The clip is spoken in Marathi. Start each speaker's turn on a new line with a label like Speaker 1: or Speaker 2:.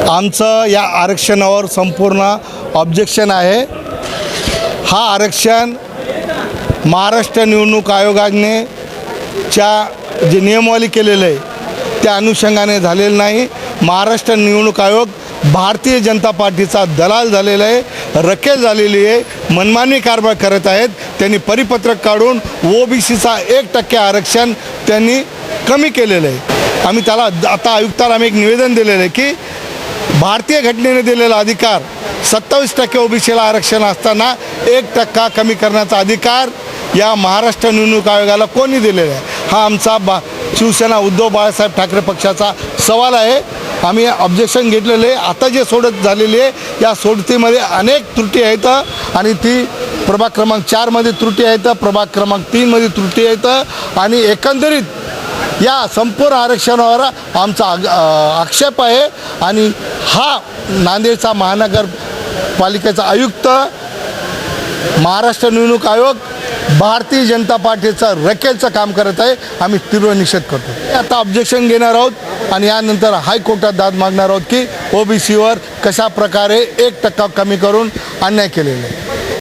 Speaker 1: आमचं या आरक्षणावर संपूर्ण ऑब्जेक्शन आहे। हा आरक्षण महाराष्ट्र निवडणूक आयोगाने जे नियमावली केलेलं आहे त्या अनुषंगाने झालेलं नाही। महाराष्ट्र निवडणूक आयोग भारतीय जनता पार्टीचा दलाल झालेला आहे, रकेल झालेली आहे, मनमानी कारभार करत आहेत। त्यांनी परिपत्रक काढून ओबीसीचा 1% आरक्षण त्यांनी कमी केलेलं आहे। आम्ही त्याला आता आयुक्ताला आम्ही एक निवेदन दिलेलं आहे की भारतीय घटनेने दिलेला अधिकार 27% ओबीसीला आरक्षण असताना 1% कमी करण्याचा अधिकार या महाराष्ट्र निवडणूक आयोगाला कोणी दिलेला आहे? हा आमचा शिवसेना उद्धव बाळासाहेब ठाकरे पक्षाचा सवाल आहे। आम्ही ऑब्जेक्शन घेतलेले आहे। आता जे सोडत झालेली आहे या सोडतीमध्ये अनेक त्रुटी आहेत आणि ती प्रभाग क्रमांक 4 मध्ये त्रुटी आहेत, प्रभाग क्रमांक 3 मध्ये त्रुटी आहेत आणि एकंदरीत या संपूर्ण आरक्षणावर आमचा आक्षेप आहे। आणि हा नांदेडचा महानगरपालिकेचा आयुक्त, महाराष्ट्र निवडणूक आयोग भारतीय जनता पार्टीचं रकेलचं काम करत आहे। आम्ही तीव्र निषेध करतो। आता ऑब्जेक्शन घेणार आहोत आणि यानंतर हायकोर्टात दाद मागणार आहोत की ओबीसीवर कशा प्रकारे 1% कमी करून अन्याय केलेला आहे।